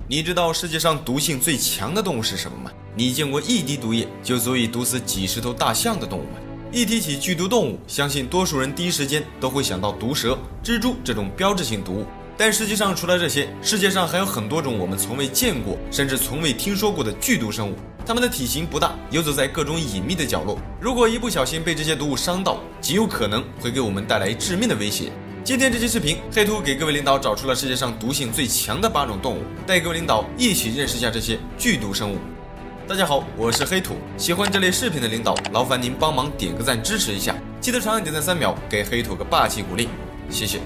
你知道世界上毒性最强的动物是什么吗？你见过一滴毒液就足以毒死几十头大象的动物吗？一提起剧毒动物，相信多数人第一时间都会想到毒蛇、蜘蛛这种标志性毒物。但实际上，除了这些，世界上还有很多种我们从未见过，甚至从未听说过的剧毒生物。它们的体型不大，游走在各种隐秘的角落。如果一不小心被这些毒物伤到，极有可能会给我们带来致命的威胁。今天这期视频，黑兔给各位领导找出了世界上毒性最强的8种动物，带各位领导一起认识一下这些剧毒生物。大家好，我是黑兔。喜欢这类视频的领导，劳烦您帮忙点个赞支持一下，记得长按点赞3秒，给黑兔个霸气鼓励，谢谢。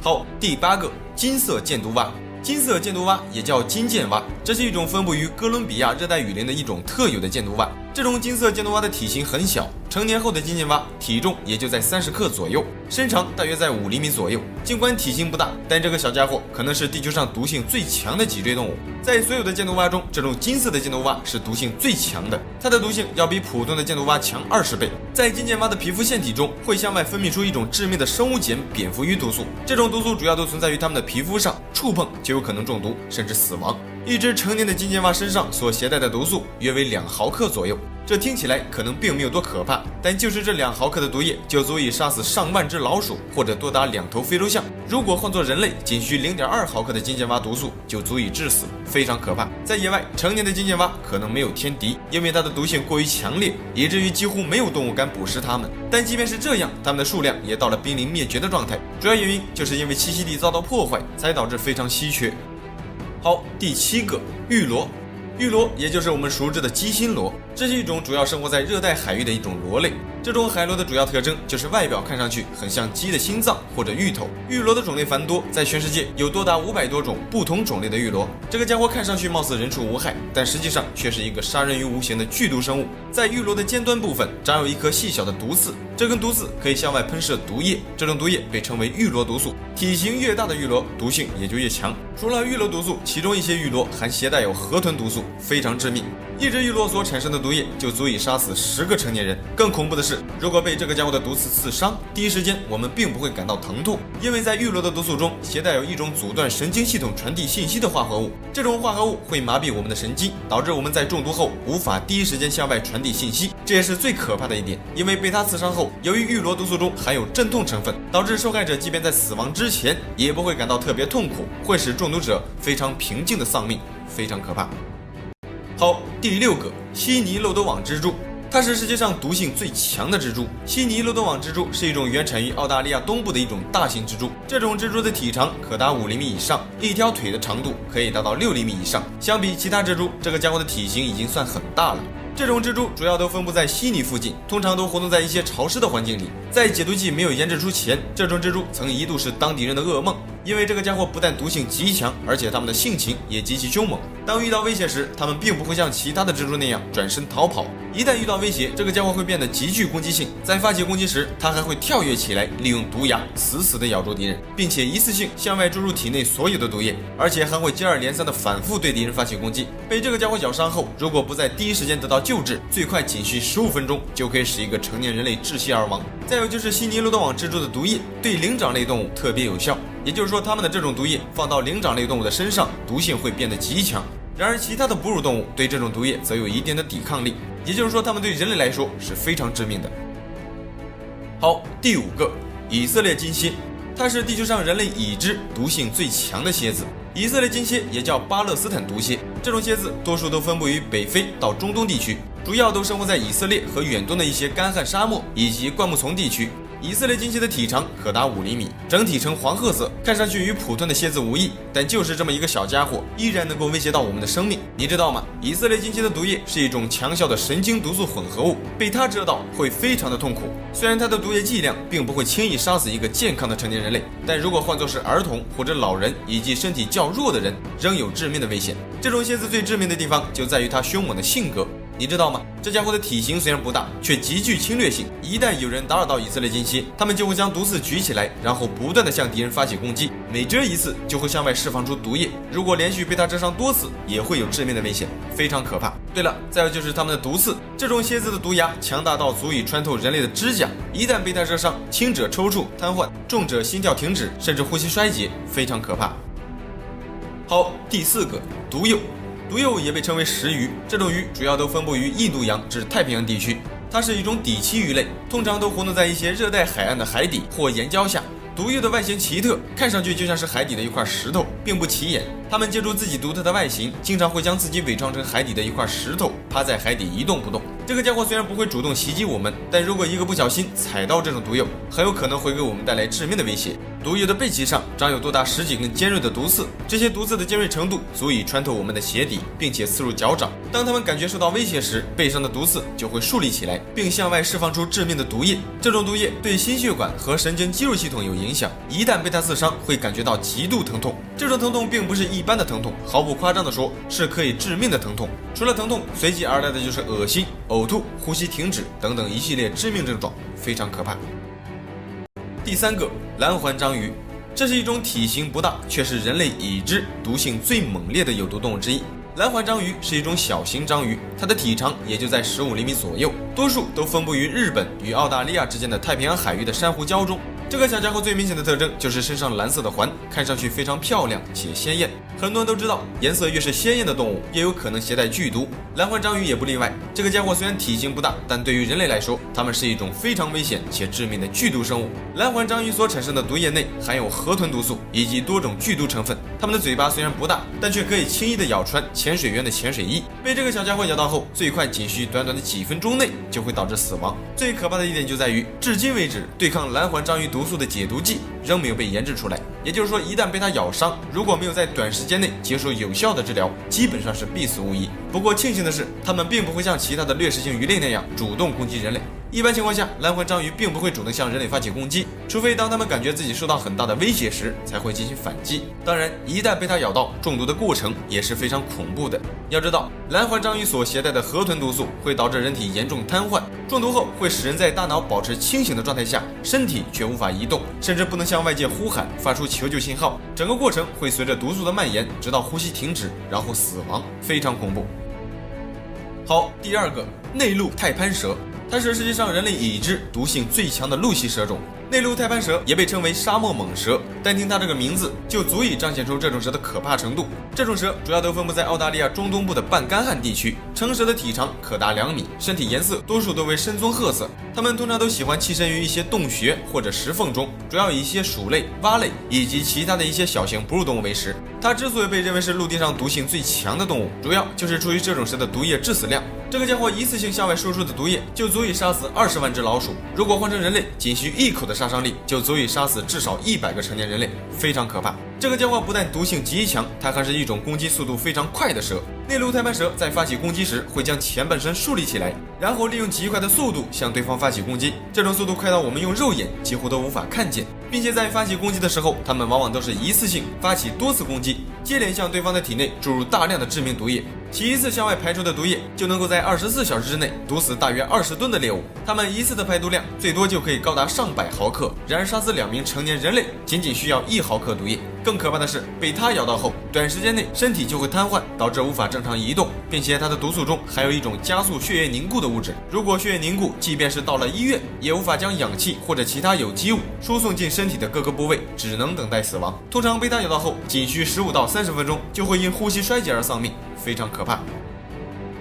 好，第8个，金色箭毒蛙。金色箭毒蛙也叫金箭蛙，这是一种分布于哥伦比亚热带雨林的一种特有的箭毒蛙。这种金色箭毒蛙的体型很小，成年后的金箭蛙体重也就在30克左右，身长大约在5厘米左右。尽管体型不大，但这个小家伙可能是地球上毒性最强的脊椎动物。在所有的箭毒蛙中，这种金色的箭毒蛙是毒性最强的，它的毒性要比普通的箭毒蛙强20倍。在金箭蛙的皮肤腺体中，会向外分泌出一种致命的生物碱蝙蝠鱼毒素，这种毒素主要都存在于它们的皮肤上，触碰就有可能中毒，甚至死亡。一只成年的金箭蛙身上所携带的毒素约为2毫克左右，这听起来可能并没有多可怕，但就是这2毫克的毒液就足以杀死上万只老鼠，或者多达2头非洲象。如果换作人类，仅需0.2毫克的金箭蛙毒素就足以致死，非常可怕。在野外，成年的金箭蛙可能没有天敌，因为它的毒性过于强烈，以至于几乎没有动物敢捕食它们。但即便是这样，它们的数量也到了濒临灭绝的状态，主要原因就是因为栖息地遭到破坏，才导致非常稀缺。好，第7个，玉螺。玉螺也就是我们熟知的鸡心螺，这是一种主要生活在热带海域的一种螺类。这种海螺的主要特征就是外表看上去很像鸡的心脏或者芋头。玉螺的种类繁多，在全世界有多达500多种不同种类的玉螺。这个家伙看上去貌似人畜无害，但实际上却是一个杀人于无形的剧毒生物。在玉螺的尖端部分长有一颗细小的毒刺，这根毒刺可以向外喷射毒液，这种毒液被称为玉螺毒素。体型越大的玉螺，毒性也就越强。除了玉螺毒素，其中一些玉螺还携带有河豚毒素，非常致命。一只玉螺所产生的毒液就足以杀死10个成年人。更恐怖的是，如果被这个家伙的毒刺刺伤，第一时间我们并不会感到疼痛，因为在玉螺的毒素中携带有一种阻断神经系统传递信息的化合物，这种化合物会麻痹我们的神经，导致我们在中毒后无法第一时间向外传递信息。这也是最可怕的一点，因为被它刺伤后，由于玉螺毒素中含有镇痛成分，导致受害者即便在死亡之前也不会感到特别痛苦，会使中毒者非常平静的丧命，非常可怕。好，第6个，悉尼漏斗网蜘蛛。它是世界上毒性最强的蜘蛛。悉尼漏斗网蜘蛛是一种原产于澳大利亚东部的一种大型蜘蛛，这种蜘蛛的体长可达5厘米以上，一条腿的长度可以达到6厘米以上。相比其他蜘蛛，这个家伙的体型已经算很大了。这种蜘蛛主要都分布在悉尼附近，通常都活动在一些潮湿的环境里。在解毒剂没有研制出前，这种蜘蛛曾一度是当地人的噩梦，因为这个家伙不但毒性极强，而且它们的性情也极其凶猛。当遇到威胁时，它们并不会像其他的蜘蛛那样转身逃跑，一旦遇到威胁，这个家伙会变得极具攻击性。在发起攻击时，它还会跳跃起来，利用毒牙死死地咬住敌人，并且一次性向外注入体内所有的毒液，而且还会接二连三地反复对敌人发起攻击。被这个家伙咬伤后，如果不在第一时间得到救治，最快仅需15分钟就可以使一个成年人类窒息而亡。再有就是悉尼漏斗网蜘蛛的毒液对灵长类动物特别有效，也就是说它们的这种毒液放到灵长类动物的身上，毒性会变得极强。然而其他的哺乳动物对这种毒液则有一定的抵抗力，也就是说它们对人类来说是非常致命的。好，第5个，以色列金蝎。它是地球上人类已知毒性最强的蝎子。以色列金蝎也叫巴勒斯坦毒蝎，这种蝎子多数都分布于北非到中东地区，主要都生活在以色列和远东的一些干旱沙漠以及灌木丛地区。以色列金蝎的体长可达5厘米，整体呈黄褐色，看上去与普通的蝎子无异，但就是这么一个小家伙，依然能够威胁到我们的生命。你知道吗？以色列金蝎的毒液是一种强效的神经毒素混合物，被它蛰到会非常的痛苦。虽然它的毒液剂量并不会轻易杀死一个健康的成年人类，但如果换作是儿童或者老人以及身体较弱的人，仍有致命的危险。这种蝎子最致命的地方就在于它凶猛的性格。你知道吗？这家伙的体型虽然不大，却极具侵略性。一旦有人打扰到以色列金蝎，他们就会将毒刺举起来，然后不断地向敌人发起攻击。每蛰一次，就会向外释放出毒液。如果连续被它蛰伤多次，也会有致命的危险，非常可怕。对了，再有就是它们的毒刺，这种蝎子的毒牙强大到足以穿透人类的指甲，一旦被它蛰伤，轻者抽搐、瘫痪，重者心跳停止，甚至呼吸衰竭，非常可怕。好，第4个，毒鼬。毒鼬也被称为食鱼，这种鱼主要都分布于印度洋至太平洋地区。它是一种底栖鱼类，通常都活动在一些热带海岸的海底或岩礁下。毒鼬的外形奇特，看上去就像是海底的一块石头，并不起眼。它们借助自己独特的外形，经常会将自己伪装成海底的一块石头，趴在海底一动不动。这个家伙虽然不会主动袭击我们，但如果一个不小心踩到这种毒鼬，很有可能会给我们带来致命的威胁。毒鼬的背鳍上长有多达10几根尖锐的毒刺，这些毒刺的尖锐程度足以穿透我们的鞋底，并且刺入脚掌。当它们感觉受到威胁时，背上的毒刺就会竖立起来，并向外释放出致命的毒液。这种毒液对心血管和神经肌肉系统有影响，一旦被它刺伤，会感觉到极度疼痛。这种疼痛并不是一般的疼痛，毫不夸张地说，是可以致命的疼痛。除了疼痛，随即而来的就是恶心、呕吐、呼吸停止等等一系列致命症状，非常可怕。第3个，蓝环章鱼。这是一种体型不大，却是人类已知毒性最猛烈的有毒动物之一。蓝环章鱼是一种小型章鱼，它的体长也就在15厘米左右，多数都分布于日本与澳大利亚之间的太平洋海域的珊瑚礁中。这个小家伙最明显的特征就是身上蓝色的环，看上去非常漂亮且鲜艳。很多人都知道，颜色越是鲜艳的动物，越有可能携带剧毒。蓝环章鱼也不例外。这个家伙虽然体型不大，但对于人类来说，它们是一种非常危险且致命的剧毒生物。蓝环章鱼所产生的毒液内含有河豚毒素以及多种剧毒成分。它们的嘴巴虽然不大，但却可以轻易地咬穿潜水员的潜水衣。被这个小家伙咬到后，最快仅需短短的几分钟内就会导致死亡。最可怕的一点就在于，至今为止，对抗蓝环章鱼毒素的解毒剂仍没有被研制出来。也就是说，一旦被它咬伤，如果没有在短时间内接受有效的治疗，基本上是必死无疑。不过庆幸的是，它们并不会像其他的掠食性鱼类那样主动攻击人类。一般情况下，蓝环章鱼并不会主动向人类发起攻击，除非当它们感觉自己受到很大的威胁时，才会进行反击。当然，一旦被它咬到，中毒的过程也是非常恐怖的。要知道，蓝环章鱼所携带的河豚毒素会导致人体严重瘫痪，中毒后会使人在大脑保持清醒的状态下，身体却无法移动，甚至不能向外界呼喊，发出求救信号。整个过程会随着毒素的蔓延，直到呼吸停止，然后死亡，非常恐怖。好，第2个，内陆太攀蛇。它是世界上人类已知毒性最强的陆栖蛇种。内陆太攀蛇也被称为沙漠猛蛇，单听它这个名字就足以彰显出这种蛇的可怕程度。这种蛇主要都分布在澳大利亚中东部的半干旱地区，成蛇的体长可达2米，身体颜色多数都为深棕褐色。它们通常都喜欢栖身于一些洞穴或者石缝中，主要以一些鼠类、蛙类以及其他的一些小型哺乳动物为食。它之所以被认为是陆地上毒性最强的动物，主要就是出于这种蛇的毒液致死量。这个家伙一次性向外输出的毒液就足以杀死20万只老鼠，如果换成人类，仅需1口的杀伤力就足以杀死至少100个成年人类，非常可怕。这个家伙不但毒性极强，它还是一种攻击速度非常快的蛇。内陆太攀蛇在发起攻击时，会将前半身竖立起来，然后利用极快的速度向对方发起攻击。这种速度快到我们用肉眼几乎都无法看见，并且在发起攻击的时候，它们往往都是一次性发起多次攻击，接连向对方的体内注入大量的致命毒液。其一次向外排出的毒液就能够在24小时之内毒死大约20吨的猎物。它们一次的排毒量最多就可以高达上百毫克，然而杀死2名成年人类仅需要1毫克毒液。更可怕的是，被它咬到后，短时间内身体就会瘫痪，导致无法正常移动，并且它的毒素中还有一种加速血液凝固的物质。如果血液凝固，即便是到了医院，也无法将氧气或者其他有机物输送进身体的各个部位，只能等待死亡。通常被它咬到后，仅需15到30分钟就会因呼吸衰竭而丧命，非常可怕。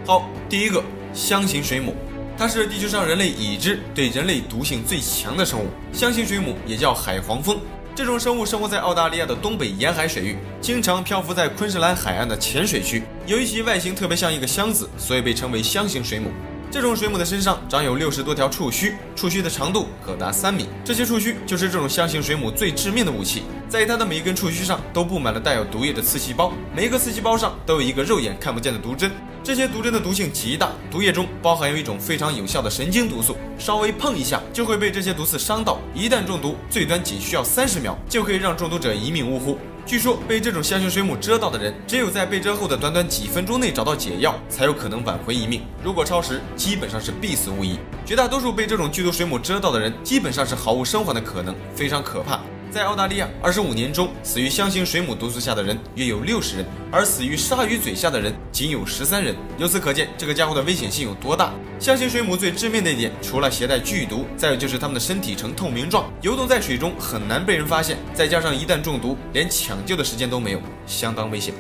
好，第1个，箱型水母。它是地球上人类已知对人类毒性最强的生物。箱型水母也叫海黄蜂，这种生物生活在澳大利亚的东北沿海水域，经常漂浮在昆士兰海岸的浅水区。由于其外形特别像一个箱子，所以被称为箱型水母。这种水母的身上长有60多条触须，触须的长度可达3米。这些触须就是这种箱型水母最致命的武器。在它的每一根触须上都布满了带有毒液的刺细胞，每一个刺细胞上都有一个肉眼看不见的毒针。这些毒针的毒性极大，毒液中包含有一种非常有效的神经毒素，稍微碰一下就会被这些毒刺伤到。一旦中毒，最短仅需要30秒就可以让中毒者一命呜呼。据说被这种箱型水母蛰到的人，只有在被蛰后的短短几分钟内找到解药，才有可能挽回一命。如果超时，基本上是必死无疑。绝大多数被这种剧毒水母蛰到的人，基本上是毫无生还的可能，非常可怕。在澳大利亚25年中，死于象形水母毒素下的人约有60人，而死于鲨鱼嘴下的人仅有13人。由此可见，这个家伙的危险性有多大。象形水母最致命的一点，除了携带剧毒，再有就是它们的身体呈透明状，游动在水中很难被人发现，再加上一旦中毒，连抢救的时间都没有，相当危险。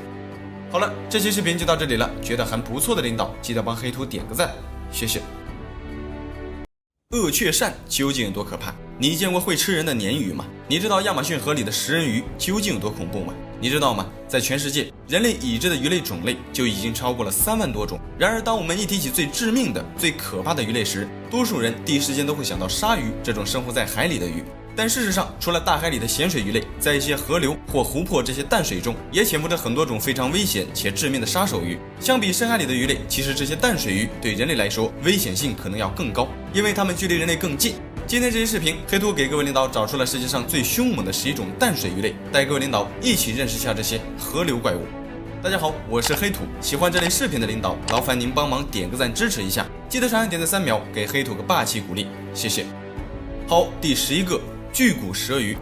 好了，这期视频就到这里了，觉得还不错的领导，记得帮黑土点个赞，谢谢。鳄雀鳝究竟有多可怕？你见过会吃人的鲶鱼吗？你知道亚马逊河里的食人鱼究竟有多恐怖吗？你知道吗？在全世界，人类已知的鱼类种类就已经超过了3万多种。然而，当我们一提起最致命的、最可怕的鱼类时，多数人第一时间都会想到鲨鱼这种生活在海里的鱼。但事实上，除了大海里的咸水鱼类，在一些河流或湖泊这些淡水中，也潜伏着很多种非常危险且致命的杀手鱼。相比深海里的鱼类，其实这些淡水鱼对人类来说危险性可能要更高，因为它们距离人类更近。今天这期视频，黑土给各位领导找出了世界上最凶猛的11种淡水鱼类，带各位领导一起认识一下这些河流怪物。大家好，我是黑土，喜欢这类视频的领导，劳烦您帮忙点个赞支持一下，记得长按点赞3秒，给黑土个霸气鼓励，谢谢。好，第11个。巨骨舌鱼，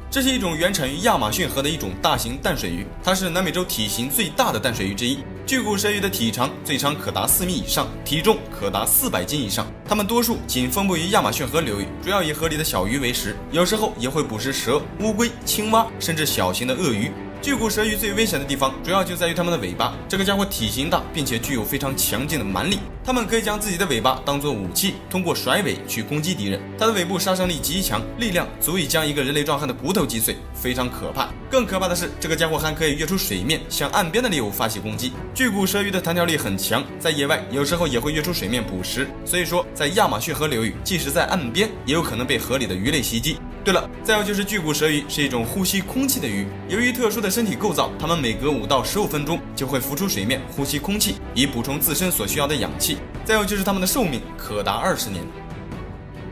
这是一种原产于亚马逊河的一种大型淡水鱼，它是南美洲体型最大的淡水鱼之一。巨骨舌鱼的体长最长可达4米以上，体重可达400斤以上。它们多数仅分布于亚马逊河流域，主要以河里的小鱼为食，有时候也会捕食蛇、乌龟、青蛙，甚至小型的鳄鱼。巨骨舌鱼最危险的地方，主要就在于它们的尾巴。这个家伙体型大，并且具有非常强劲的蛮力。它们可以将自己的尾巴当作武器，通过甩尾去攻击敌人。它的尾部杀伤力极强，力量足以将一个人类壮汉的骨头击碎，非常可怕。更可怕的是，这个家伙还可以跃出水面，向岸边的猎物发起攻击。巨骨舌鱼的弹跳力很强，在野外有时候也会跃出水面捕食。所以说，在亚马逊河流域，即使在岸边，也有可能被河里的鱼类袭击。对了，再有就是巨骨舌鱼是一种呼吸空气的鱼，由于特殊的身体构造，它们每隔5到15分钟就会浮出水面呼吸空气，以补充自身所需要的氧气。再有就是它们的寿命可达20年。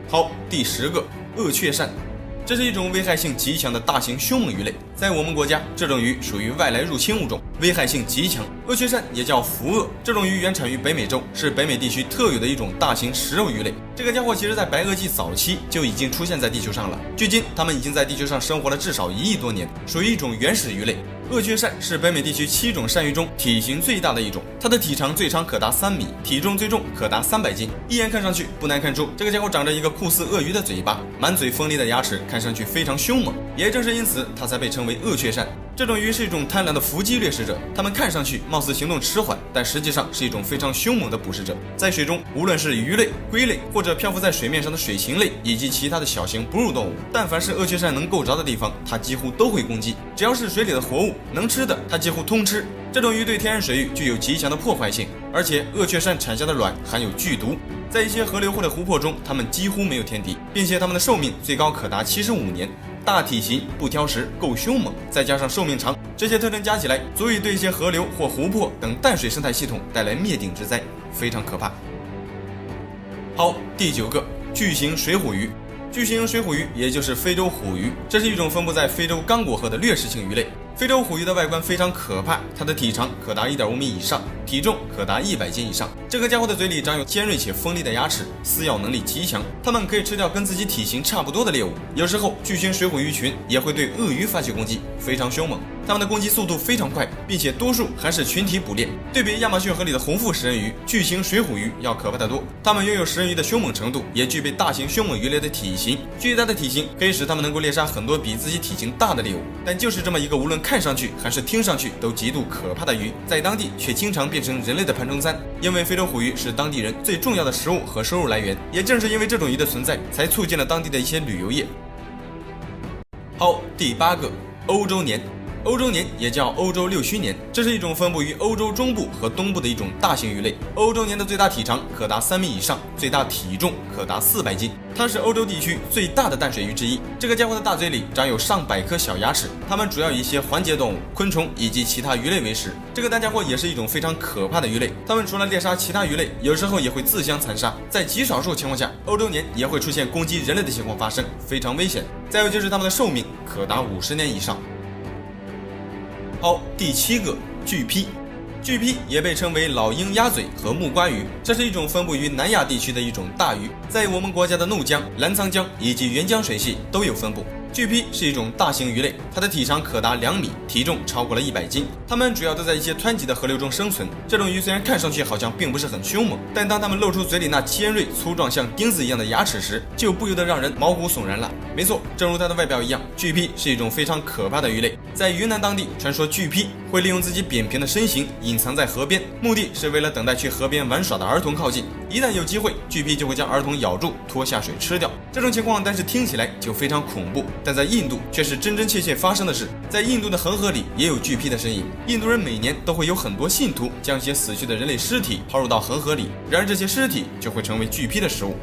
好，第10个，鳄雀鳝。这是一种危害性极强的大型凶猛鱼类，在我们国家，这种鱼属于外来入侵物种，危害性极强。鳄雀鳝也叫福鳄，这种鱼原产于北美洲，是北美地区特有的一种大型食肉鱼类。这个家伙其实在白垩纪早期就已经出现在地球上了，距今它们已经在地球上生活了至少1亿多年，属于一种原始鱼类。鳄雀鳝是北美地区7种鳝鱼中体型最大的一种，它的体长最长可达3米，体重最重可达300斤。一眼看上去不难看出，这个家伙长着一个酷似鳄鱼的嘴巴，满嘴锋利的牙齿，看上去非常凶猛。也正是因此，它才被称为鳄雀鳝。这种鱼是一种贪婪的伏击掠食者，它们看上去貌似行动迟缓，但实际上是一种非常凶猛的捕食者。在水中，无论是鱼类、龟类，或者漂浮在水面上的水禽类，以及其他的小型哺乳动物，但凡是鳄雀鳝能够着的地方，它几乎都会攻击。只要是水里的活物，能吃的它几乎通吃。这种鱼对天然水域具有极强的破坏性，而且鳄雀鳝产下的卵含有剧毒，在一些河流或者湖泊中，它们几乎没有天敌，并且它们的寿命最高可达75年。大体型、不挑食、够凶猛，再加上寿命长，这些特征加起来，足以对一些河流或湖泊等淡水生态系统带来灭顶之灾，非常可怕。好，第9个，巨型水虎鱼。巨型水虎鱼也就是非洲虎鱼，这是一种分布在非洲刚果河的掠食性鱼类。非洲虎鱼的外观非常可怕，它的体长可达1.5米以上，体重可达100斤以上。这个家伙的嘴里长有尖锐且锋利的牙齿，撕咬能力极强，它们可以吃掉跟自己体型差不多的猎物。有时候巨型水虎鱼群也会对鳄鱼发起攻击，非常凶猛。它们的攻击速度非常快，并且多数还是群体捕猎。对比亚马逊河里的红腹食人鱼，巨型水虎鱼要可怕得多。它们拥有食人鱼的凶猛程度，也具备大型凶猛鱼类的体型。巨大的体型可以使它们能够猎杀很多比自己体型大的猎物。但就是这么一个无论看上去还是听上去都极度可怕的鱼，在当地却经常变成人类的盘中餐。因为非洲虎鱼是当地人最重要的食物和收入来源，也正是因为这种鱼的存在，才促进了当地的一些旅游业。好，第8个，欧洲鲶。欧洲鲶也叫欧洲六须鲶，这是一种分布于欧洲中部和东部的一种大型鱼类。欧洲鲶的最大体长可达3米以上，最大体重可达400斤。它是欧洲地区最大的淡水鱼之一。这个家伙的大嘴里长有上百颗小牙齿，它们主要以一些环节动物、昆虫以及其他鱼类为食。这个大家伙也是一种非常可怕的鱼类，它们除了猎杀其他鱼类，有时候也会自相残杀。在极少数情况下，欧洲鲶也会出现攻击人类的情况发生，非常危险。再有就是它们的寿命可达50年以上。好，第7个，巨鳖。巨鳖也被称为老鹰鸭嘴和木瓜鱼，这是一种分布于南亚地区的一种大鱼，在我们国家的怒江、澜沧江以及沅江水系都有分布。巨鳖是一种大型鱼类，它的体长可达2米，体重超过了100斤。它们主要都在一些湍急的河流中生存。这种鱼虽然看上去好像并不是很凶猛，但当它们露出嘴里那尖锐、粗壮像钉子一样的牙齿时，就不由得让人毛骨悚然了。没错，正如它的外表一样，巨鳖是一种非常可怕的鱼类。在云南当地，传说巨鳖会利用自己扁平的身形隐藏在河边，目的是为了等待去河边玩耍的儿童靠近。一旦有机会，巨鳖就会将儿童咬住，拖下水吃掉。这种情况但是听起来就非常恐怖，但在印度却是真真切切发生的事。在印度的恒河里也有巨鳖的身影，印度人每年都会有很多信徒将一些死去的人类尸体抛入到恒河里，然而这些尸体就会成为巨鳖的食物。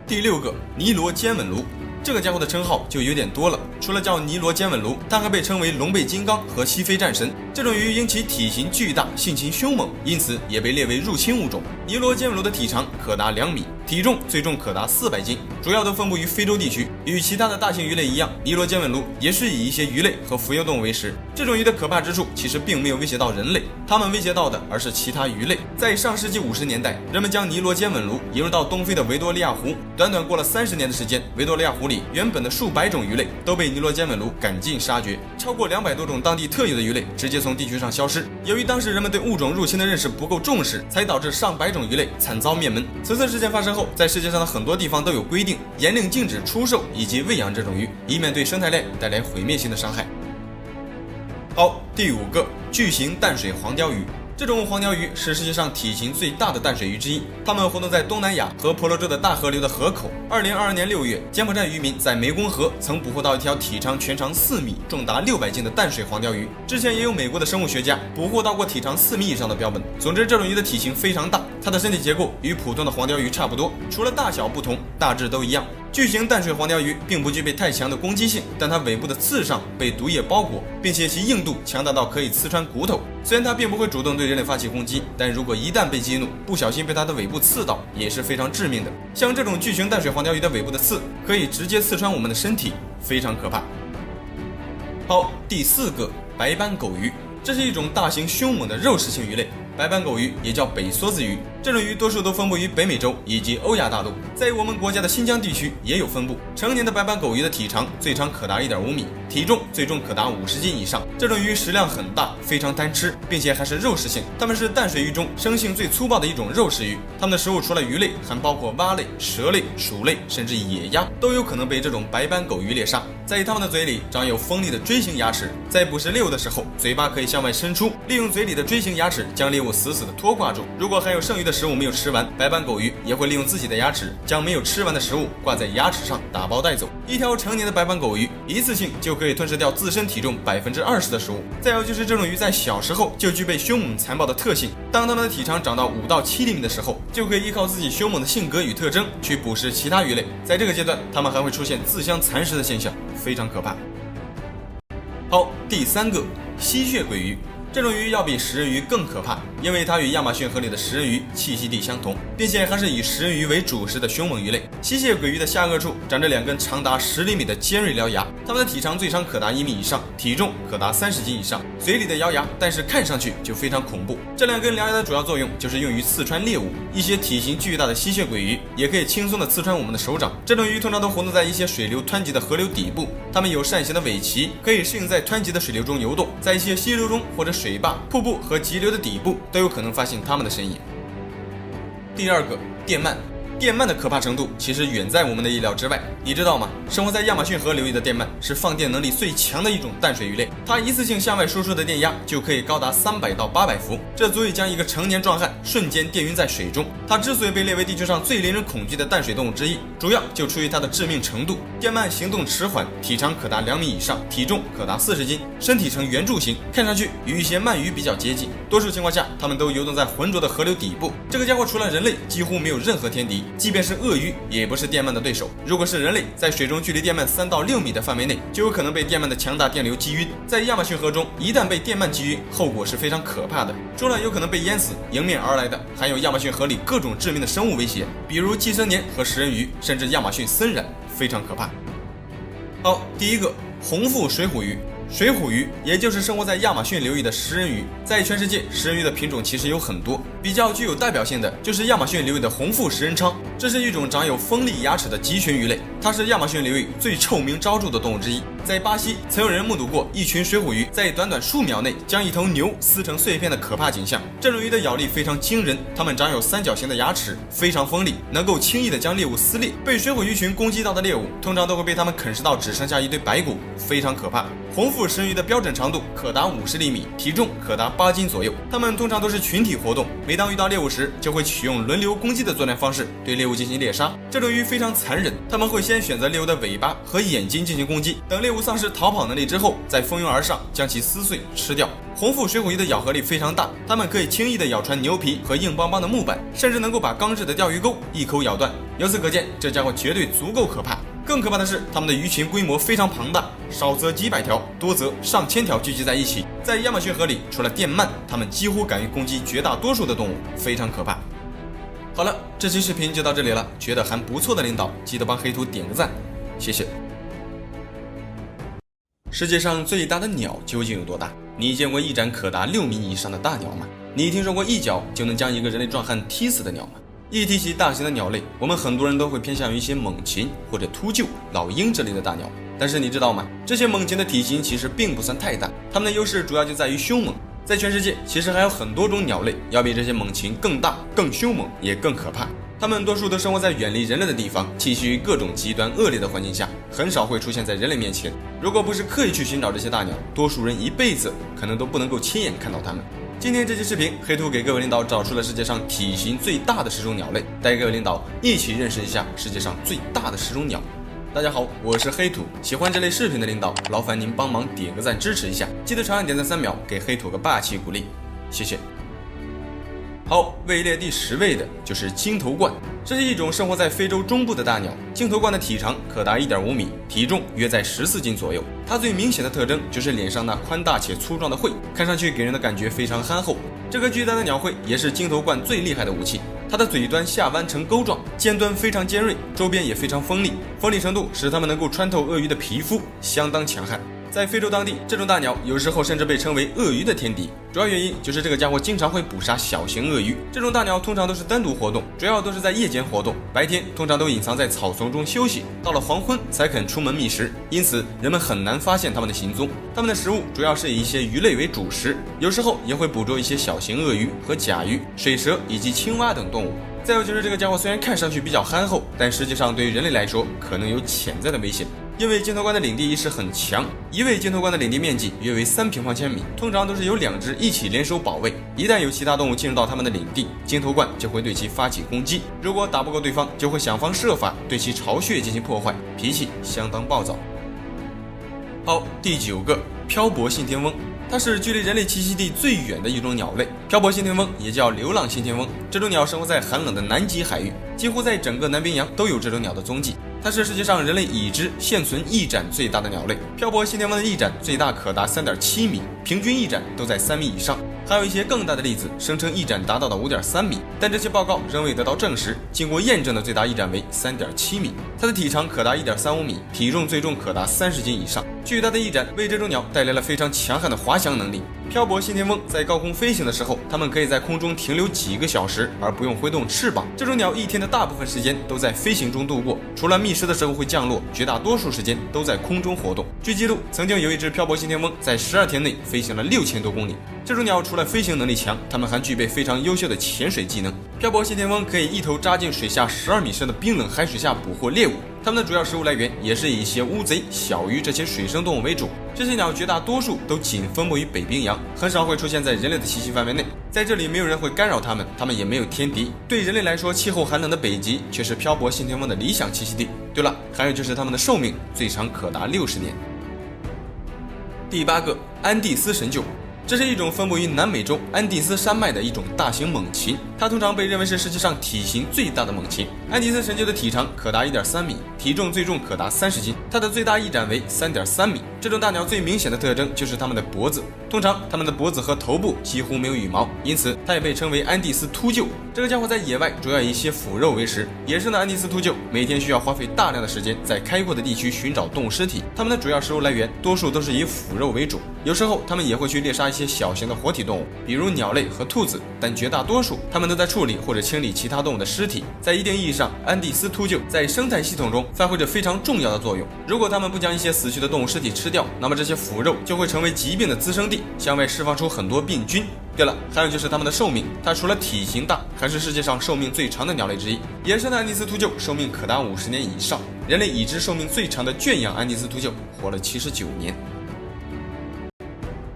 第6个，尼罗尖吻鲈。这个家伙的称号就有点多了，除了叫尼罗尖吻鲈，它还被称为龙背金刚和西非战神。这种鱼因其体型巨大、性情凶猛，因此也被列为入侵物种。尼罗尖吻鲈的体长可达2米，体重最重可达400斤，主要都分布于非洲地区。与其他的大型鱼类一样，尼罗尖吻鲈也是以一些鱼类和浮游动物为食。这种鱼的可怕之处其实并没有威胁到人类，它们威胁到的而是其他鱼类。在上世纪50年代，人们将尼罗尖吻鲈引入到东非的维多利亚湖，短短过了30年的时间，维多利亚湖里原本的数百种鱼类都被尼罗尖吻鲈赶尽杀绝，超过200多种当地特有的鱼类直接从地球上消失。由于当时人们对物种入侵的认识不够重视，才导致上百种鱼类惨遭灭门。此次事件发生后，在世界上的很多地方都有规定，严令禁止出售以及喂养这种鱼，以免对生态链带来毁灭性的伤害。好，第5个，巨型淡水黄鲷鱼。这种黄鲷鱼是世界上体型最大的淡水鱼之一，它们活动在东南亚和婆罗洲的大河流的河口。2022年6月，柬埔寨渔民在湄公河曾捕获到一条体长全长4米、重达600斤的淡水黄鲷鱼。之前也有美国的生物学家捕获到过体长4米以上的标本。总之，这种鱼的体型非常大，它的身体结构与普通的黄鲷鱼差不多，除了大小不同，大致都一样。巨型淡水黄鲷鱼并不具备太强的攻击性，但它尾部的刺上被毒液包裹，并且其硬度强大到可以刺穿骨头。虽然它并不会主动对人类发起攻击，但如果一旦被激怒，不小心被它的尾部刺到，也是非常致命的。像这种巨型淡水黄鲷鱼的尾部的刺，可以直接刺穿我们的身体，非常可怕。好，第4个，白斑狗鱼。这是一种大型凶猛的肉食性鱼类。白斑狗鱼也叫北梭子鱼，这种鱼多数都分布于北美洲以及欧亚大陆，在我们国家的新疆地区也有分布。成年的白斑狗鱼的体长最长可达1.5米，体重最重可达50斤以上。这种鱼食量很大，非常贪吃，并且还是肉食性。它们是淡水鱼中生性最粗暴的一种肉食鱼。它们的食物除了鱼类，还包括蛙类、蛇类、鼠类，甚至野鸭都有可能被这种白斑狗鱼猎杀。在它们的嘴里长有锋利的锥形牙齿，在捕食猎物的时候，嘴巴可以向外伸出，利用嘴里的锥形牙齿将猎物死死的拖挂住。如果还有剩余的食物没有吃完，白斑狗鱼也会利用自己的牙齿将没有吃完的食物挂在牙齿上打包带走。一条成年的白斑狗鱼一次性就可以吞噬掉自身体重20%的食物。再有就是这种鱼在小时候就具备凶猛残暴的特性，当它们的体长长到5到7厘米的时候，就可以依靠自己凶猛的性格与特征去捕食其他鱼类。在这个阶段，它们还会出现自相残食的现象，非常可怕。好，第3个，吸血鬼鱼。这种鱼要比食人鱼更可怕，因为它与亚马逊河里的食人鱼栖息地相同，并且还是以食人鱼为主食的凶猛鱼类。吸血鬼鱼的下颚处长着2根长达10厘米的尖锐獠牙，它们的体长最长可达1米以上，体重可达30斤以上。嘴里的獠牙，但是看上去就非常恐怖。这2根獠牙的主要作用就是用于刺穿猎物，一些体型巨大的吸血鬼鱼也可以轻松地刺穿我们的手掌。这种鱼通常都活动在一些水流湍急的河流底部，它们有扇形的尾鳍，可以适应在湍急的水流中游动，在一些溪流中或者水坝、瀑布和急流的底部都有可能发现它们的身影。第2个，电鳗。电鳗的可怕程度其实远在我们的意料之外，你知道吗？生活在亚马逊河流域的电鳗是放电能力最强的一种淡水鱼类，它一次性向外输出的电压就可以高达300到800伏，这足以将一个成年壮汉瞬间电晕在水中。它之所以被列为地球上最令人恐惧的淡水动物之一，主要就出于它的致命程度。电鳗行动迟缓，体长可达2米以上，体重可达40斤，身体呈圆柱形，看上去与一些鳗鱼比较接近。多数情况下，它们都游动在浑浊的河流底部。这个家伙除了人类，几乎没有任何天敌。即便是鳄鱼也不是电鳗的对手。如果是人类，在水中距离电鳗3到6米的范围内，就有可能被电鳗的强大电流击晕。在亚马逊河中，一旦被电鳗击晕，后果是非常可怕的。除了有可能被淹死，迎面而来的还有亚马逊河里各种致命的生物威胁，比如寄生鲶和食人鱼，甚至亚马逊森蚺，非常可怕。好，第1个，红腹水虎鱼。水虎鱼，也就是生活在亚马逊流域的食人鱼。在全世界，食人鱼的品种其实有很多，比较具有代表性的就是亚马逊流域的红腹食人鲳。这是一种长有锋利牙齿的极群鱼类，它是亚马逊流域最臭名昭著的动物之一。在巴西，曾有人目睹过一群水虎鱼在短短数秒内将一头牛撕成碎片的可怕景象。这种鱼的咬力非常惊人，它们长有三角形的牙齿，非常锋利，能够轻易的将猎物撕裂。被水虎鱼群攻击到的猎物，通常都会被它们啃食到只剩下一堆白骨，非常可怕。红腹食人鱼的标准长度可达50厘米，体重可达8斤左右。它们通常都是群体活动，每当遇到猎物时，就会取用轮流攻击的作战方式对猎物进行猎杀。这种鱼非常残忍，它们会先选择猎物的尾巴和眼睛进行攻击，等猎物丧失逃跑能力之后，再蜂拥而上将其撕碎吃掉。红腹水虎鱼的咬合力非常大，它们可以轻易的咬穿牛皮和硬邦邦的木板，甚至能够把钢制的钓鱼钩一口咬断。由此可见，这家伙绝对足够可怕。更可怕的是，它们的鱼群规模非常庞大，少则几百条，多则上千条聚集在一起。在亚马逊河里，除了电鳗，它们几乎敢于攻击绝大多数的动物，非常可怕。好了，这期视频就到这里了，觉得还不错的领导，记得帮黑土点个赞，谢谢。世界上最大的鸟究竟有多大？你见过一展可达6米以上的大鸟吗？你听说过一脚就能将一个人类壮汉踢死的鸟吗？一提起大型的鸟类，我们很多人都会偏向于一些猛禽或者秃鹫、老鹰这类的大鸟。但是你知道吗？这些猛禽的体型其实并不算太大，它们的优势主要就在于凶猛。在全世界，其实还有很多种鸟类要比这些猛禽更大、更凶猛，也更可怕。它们多数都生活在远离人类的地方，栖息于各种极端恶劣的环境下，很少会出现在人类面前。如果不是刻意去寻找这些大鸟，多数人一辈子可能都不能够亲眼看到它们。今天这期视频，黑土给各位领导找出了世界上体型最大的10种鸟类，带各位领导一起认识一下世界上最大的10种鸟。大家好，我是黑土，喜欢这类视频的领导，劳烦您帮忙点个赞支持一下，记得长按点赞3秒，给黑土个霸气鼓励，谢谢。好，位列第10位的就是金头鹳，这是一种生活在非洲中部的大鸟。金头鹳的体长可达1.5米，体重约在14斤左右。它最明显的特征就是脸上那宽大且粗壮的喙，看上去给人的感觉非常憨厚。这个巨大的鸟喙也是金头鹳最厉害的武器。它的嘴端下弯成钩状，尖端非常尖锐，周边也非常锋利，锋利程度使它们能够穿透鳄鱼的皮肤，相当强悍。在非洲当地，这种大鸟有时候甚至被称为鳄鱼的天敌，主要原因就是这个家伙经常会捕杀小型鳄鱼。这种大鸟通常都是单独活动，主要都是在夜间活动，白天通常都隐藏在草丛中休息，到了黄昏才肯出门觅食，因此人们很难发现它们的行踪。它们的食物主要是以一些鱼类为主食，有时候也会捕捉一些小型鳄鱼和甲鱼、水蛇以及青蛙等动物。再有就是这个家伙虽然看上去比较憨厚，但实际上对于人类来说可能有潜在的危险。因为金头鹳的领地意识很强，一位金头鹳的领地面积约为3平方千米，通常都是由2只一起联手保卫。一旦有其他动物进入到它们的领地，金头鹳就会对其发起攻击，如果打不过对方，就会想方设法对其巢穴进行破坏，脾气相当暴躁。好，第9个，漂泊信天翁。它是距离人类栖息地最远的一种鸟类，漂泊信天翁也叫流浪信天翁。这种鸟生活在寒冷的南极海域，几乎在整个南冰洋都有这种鸟的踪迹。它是世界上人类已知现存翼展最大的鸟类。漂泊信天翁的翼展最大可达3.7米，平均翼展都在3米以上。还有一些更大的例子声称翼展达到了5.3米，但这些报告仍未得到证实。经过验证的最大翼展为3.7米，它的体长可达1.35米，体重最重可达30斤以上。巨大的翼展为这种鸟带来了非常强悍的滑翔能力。漂泊信天翁在高空飞行的时候，它们可以在空中停留几个小时，而不用挥动翅膀。这种鸟一天的大部分时间都在飞行中度过，除了觅食的时候会降落，绝大多数时间都在空中活动。据记录，曾经有一只漂泊信天翁在12天内飞行了6000多公里。这种鸟除了飞行能力强，它们还具备非常优秀的潜水技能。漂泊信天翁可以一头扎进水下12米深的冰冷海水下捕获猎物。它们的主要食物来源也是以一些乌贼、小鱼这些水生动物为主。这些鸟绝大多数都仅分布于北冰洋，很少会出现在人类的栖息范围内。在这里没有人会干扰它们，它们也没有天敌。对人类来说，气候寒冷的北极却是漂泊信天翁的理想栖息地。对了，还有就是它们的寿命最长可达60年。第8个，安第斯神鹫。这是一种分布于南美洲安第斯山脉的一种大型猛禽，它通常被认为是世界上体型最大的猛禽。安第斯神鹫的体长可达1.3米，体重最重可达30斤，它的最大翼展为3.3米，这种大鸟最明显的特征就是它们的脖子，通常它们的脖子和头部几乎没有羽毛，因此它也被称为安第斯秃鹫。这个家伙在野外主要以一些腐肉为食。野生的安第斯秃鹫每天需要花费大量的时间在开阔的地区寻找动物尸体，它们的主要食物来源多数都是以腐肉为主，有时候它们也会去猎杀一些小型的活体动物，比如鸟类和兔子，但绝大多数它们都在处理或者清理其他动物的尸体。在一定意义上，安第斯秃鹫在生态系统中发挥着非常重要的作用。如果它们不将一些死去的动物尸体吃掉，那么这些腐肉就会成为疾病的滋生地，向外释放出很多病菌。对了，还有就是它们的寿命，它除了体型大，还是世界上寿命最长的鸟类之一。野生的安第斯秃鹫寿命可达50年以上，人类已知寿命最长的圈养安第斯秃鹫活了79年。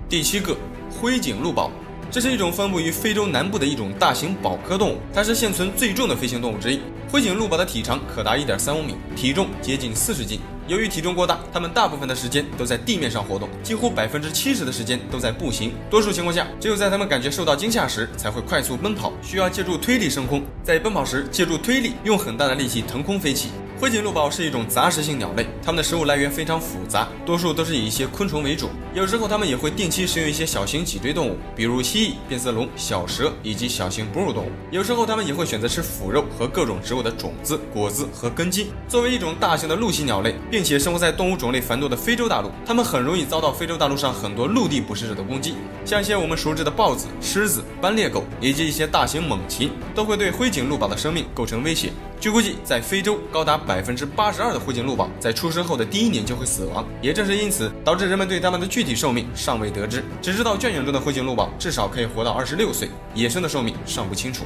第7个，灰颈鹿宝。这是一种分布于非洲南部的一种大型保科动物，它是现存最重的飞行动物之一。灰颈鹿宝的体长可达1.35米，体重接近40斤。由于体重过大，它们大部分的时间都在地面上活动，几乎70%的时间都在步行。多数情况下，只有在它们感觉受到惊吓时才会快速奔跑，需要借助推力升空。在奔跑时，借助推力用很大的力气腾空飞起。灰颈鹿宝是一种杂食性鸟类，它们的食物来源非常复杂，多数都是以一些昆虫为主。有时候它们也会定期食用一些小型脊椎动物，比如蜥蜴、变色龙、小蛇以及小型哺乳动物。有时候它们也会选择吃腐肉和各种植物的种子、果子和根茎。作为一种大型的陆栖鸟类，并且生活在动物种类繁多的非洲大陆，它们很容易遭到非洲大陆上很多陆地捕食者的攻击，像一些我们熟知的豹子、狮子、斑鬣狗以及一些大型猛禽，都会对灰颈鹿宝的生命构成威胁。据估计，在非洲高达82%的灰颈鹿宝在出生后的第1年就会死亡，也正是因此，导致人们对它们的具体寿命尚未得知，只知道圈养中的灰颈鹿宝至少可以活到26岁，野生的寿命尚不清楚。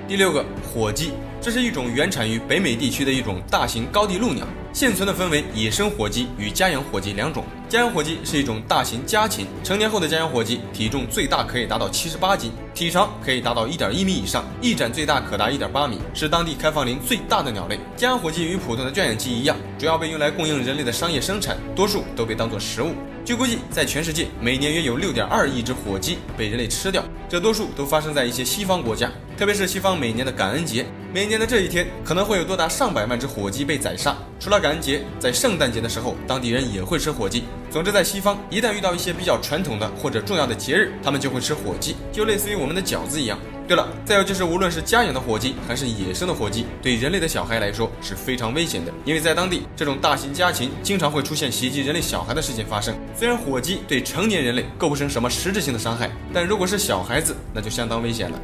第6个，火鸡。这是一种原产于北美地区的一种大型高地陆鸟，现存的分为野生火鸡与家养火鸡2种。家养火鸡是一种大型家禽，成年后的家养火鸡体重最大可以达到78斤，体长可以达到1.1米以上，翼展最大可达1.8米，是当地开放林最大的鸟类。家养火鸡与普通的圈养鸡一样，主要被用来供应人类的商业生产，多数都被当作食物。据估计，在全世界每年约有6.2亿只火鸡被人类吃掉，这多数都发生在一些西方国家，特别是西方每年的感恩节，每年的这一天可能会有多达上百万只火鸡被宰杀。除了感恩节，在圣诞节的时候，当地人也会吃火鸡。总之，在西方，一旦遇到一些比较传统的或者重要的节日，他们就会吃火鸡，就类似于我们的饺子一样。对了，再有就是无论是家养的火鸡还是野生的火鸡，对人类的小孩来说是非常危险的，因为在当地这种大型家禽经常会出现袭击人类小孩的事件发生。虽然火鸡对成年人类构不成什么实质性的伤害，但如果是小孩子，那就相当危险了。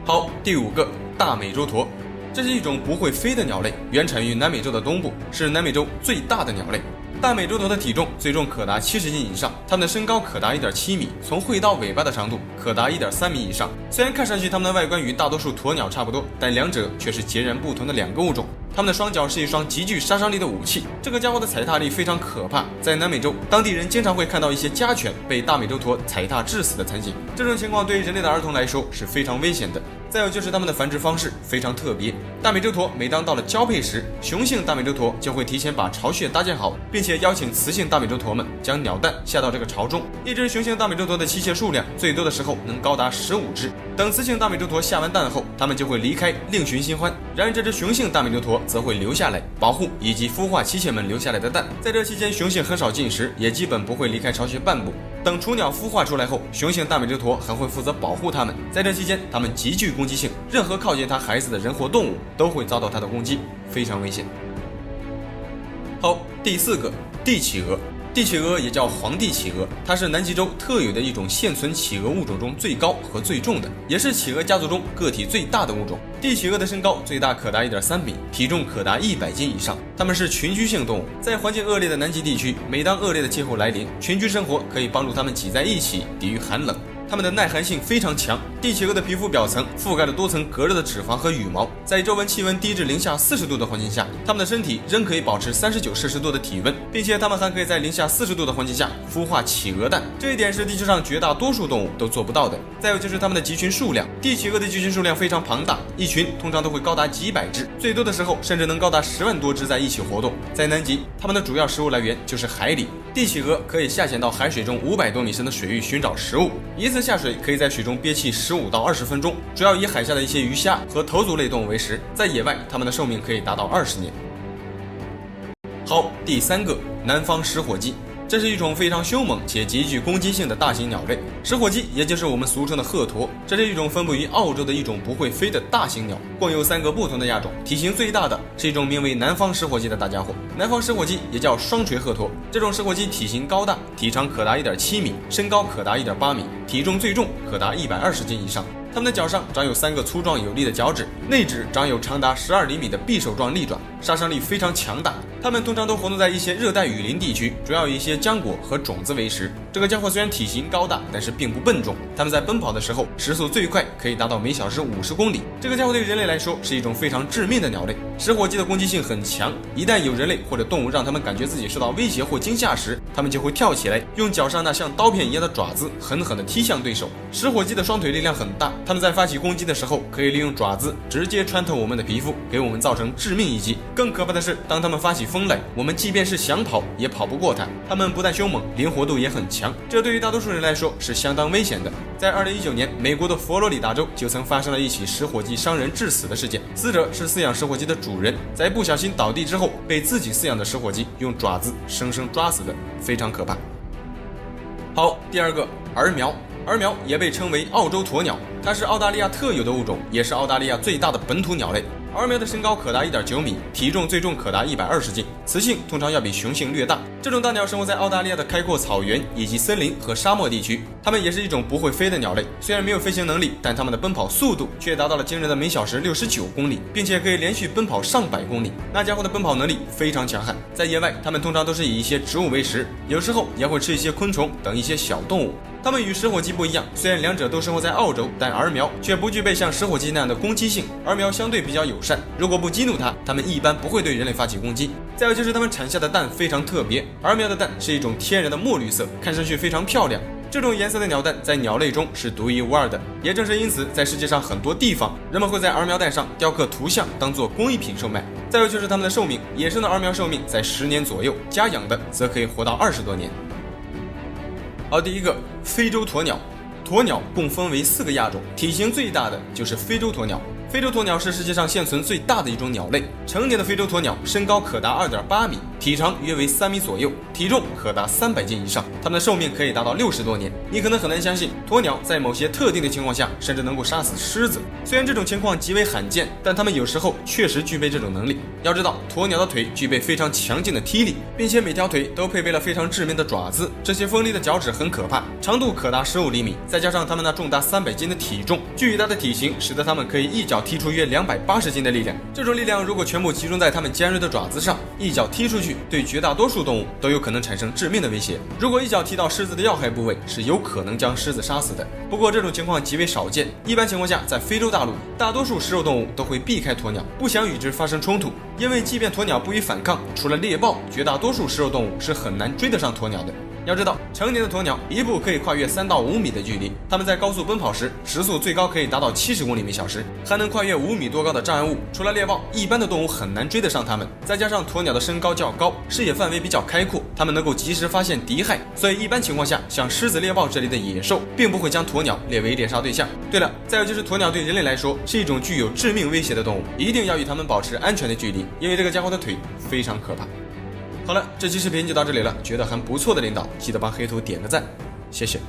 好，第5个，大美洲驼。这是一种不会飞的鸟类，原产于南美洲的东部，是南美洲最大的鸟类。大美洲驼的体重最重可达70斤以上，它们的身高可达1.7米，从喙到尾巴的长度可达1.3米以上。虽然看上去它们的外观与大多数鸵鸟差不多，但两者却是截然不同的2个物种。它们的双脚是一双极具杀伤力的武器，这个家伙的踩踏力非常可怕。在南美洲，当地人经常会看到一些家犬被大美洲驼踩踏致死的惨景，这种情况对于人类的儿童来说是非常危险的。再有就是它们的繁殖方式非常特别，大美洲驼每当到了交配时，雄性大美洲驼就会提前把巢穴搭建好，并且邀请雌性大美洲驼们将鸟蛋下到这个巢中。一只雄性大美洲驼的栖妾数量最多的时候能高达15只。等雌性大美洲驼下完蛋后，它们就会离开另寻新欢，然而这只雄性大美洲驼则会留下来保护以及孵化妻妾们留下来的蛋。在这期间，雄性很少进食，也基本不会离开巢穴半步。等雏鸟孵化出来后，雄性大美洲驼还会负责保护它们。在这期间，它们极具攻击性，任何靠近它孩子的人或动物都会遭到它的攻击，非常危险。好，第4个，帝企鹅。帝企鹅也叫皇帝企鹅，它是南极洲特有的一种现存企鹅物种中最高和最重的，也是企鹅家族中个体最大的物种。帝企鹅的身高最大可达1.3米，体重可达100斤以上。它们是群居性动物，在环境恶劣的南极地区，每当恶劣的气候来临，群居生活可以帮助它们挤在一起，抵御寒冷。它们的耐寒性非常强，帝企鹅的皮肤表层覆盖了多层隔热的脂肪和羽毛，在周围气温低至零下40度的环境下，它们的身体仍可以保持39摄氏度的体温，并且它们还可以在零下40度的环境下孵化企鹅蛋，这一点是地球上绝大多数动物都做不到的。再有就是它们的集群数量，帝企鹅的集群数量非常庞大，一群通常都会高达几百只，最多的时候甚至能高达10万多只在一起活动。在南极，它们的主要食物来源就是海里，帝企鹅可以下潜到海水中500多米深的水域寻找食物，一次下水可以在水中憋气15到20分钟，主要以海下的一些鱼虾和头足类动物为食。在野外，它们的寿命可以达到20年。好，第3个，南方食火鸡。这是一种非常凶猛且极具攻击性的大型鸟类，食火鸡也就是我们俗称的鹤鸵，这是一种分布于澳洲的一种不会飞的大型鸟，共有3个不同的亚种，体型最大的是一种名为南方食火鸡的大家伙。南方食火鸡也叫双垂鹤鸵，这种食火鸡体型高大，体长可达 1.7 米，身高可达 1.8 米，体重最重可达120斤以上。它们的脚上长有3个粗壮有力的脚趾，内趾长有长达12厘米的匕首状利爪，杀伤力非常强大。它们通常都活动在一些热带雨林地区，主要以一些浆果和种子为食。这个家伙虽然体型高大，但是并不笨重。它们在奔跑的时候，时速最快可以达到每小时50公里。这个家伙对人类来说是一种非常致命的鸟类。食火鸡的攻击性很强，一旦有人类或者动物让它们感觉自己受到威胁或惊吓时，它们就会跳起来，用脚上那像刀片一样的爪子狠狠地踢向对手。食火鸡的双腿力量很大，它们在发起攻击的时候，可以利用爪子直接穿透我们的皮肤，给我们造成致命一击。更可怕的是，当它们发起疯来，我们即便是想跑也跑不过它。它们不但凶猛，灵活度也很强，这对于大多数人来说是相当危险的。在2019年，美国的佛罗里达州就曾发生了一起食火鸡伤人致死的事件，死者是饲养食火鸡的主人，在不小心倒地之后，被自己饲养的食火鸡用爪子生生抓死的，非常可怕。好，第2个，儿苗。儿苗也被称为澳洲鸵鸟，它是澳大利亚特有的物种，也是澳大利亚最大的本土鸟类。儿苗的身高可达 1.9 米，体重最重可达120斤，雌性通常要比雄性略大。这种大鸟生活在澳大利亚的开阔草原以及森林和沙漠地区，它们也是一种不会飞的鸟类。虽然没有飞行能力，但它们的奔跑速度却达到了惊人的每小时69公里，并且可以连续奔跑上百公里。那家伙的奔跑能力非常强悍。在野外，它们通常都是以一些植物为食，有时候也会吃一些昆虫等一些小动物。它们与食火鸡不一样，虽然两者都生活在澳洲，但儿苗却不具备像食火鸡那样的攻击性。儿苗相对比较友善，如果不激怒它，它们一般不会对人类发起攻击。再有就是它们产下的蛋非常特别，儿苗的蛋是一种天然的墨绿色，看上去非常漂亮。这种颜色的鸟蛋在鸟类中是独一无二的，也正是因此，在世界上很多地方，人们会在儿苗蛋上雕刻图像，当做工艺品售卖。再有就是它们的寿命，野生的儿苗寿命在10年左右，家养的则可以活到20多年。好，第1个，非洲鸵鸟。鸵鸟共分为4个亚种，体型最大的就是非洲鸵鸟。非洲鸵鸟是世界上现存最大的一种鸟类，成年的非洲鸵鸟身高可达 2.8 米，体长约为3米左右，体重可达300斤以上，它们的寿命可以达到60多年。你可能很难相信，鸵鸟在某些特定的情况下，甚至能够杀死狮子。虽然这种情况极为罕见，但它们有时候确实具备这种能力。要知道，鸵鸟的腿具备非常强劲的踢力，并且每条腿都配备了非常致命的爪子，这些锋利的脚趾很可怕，长度可达15厘米，再加上它们那重达300斤的体重，巨大的体型使得它们可以一脚踢出约280斤的力量。这种力量如果全部集中在它们尖锐的爪子上，一脚踢出去，对绝大多数动物都有可能产生致命的威胁。如果一脚踢到狮子的要害部位，是有可能将狮子杀死的。不过这种情况极为少见，一般情况下，在非洲大陆，大多数食肉动物都会避开鸵鸟，不想与之发生冲突，因为即便鸵鸟不予反抗，除了猎豹，绝大多数食肉动物是很难追得上鸵鸟的。要知道，成年的鸵鸟一步可以跨越3到5米的距离，它们在高速奔跑时，时速最高可以达到70公里每小时，还能跨越5米多高的障碍物。除了猎豹，一般的动物很难追得上它们。再加上鸵鸟的身高较高，视野范围比较开阔，它们能够及时发现敌害，所以一般情况下，像狮子、猎豹这类的野兽，并不会将鸵鸟列为猎杀对象。对了，再有就是鸵鸟对人类来说是一种具有致命威胁的动物，一定要与它们保持安全的距离，因为这个家伙的腿非常可怕。好了，这期视频就到这里了，觉得还不错的领导，记得帮黑兔点个赞，谢谢。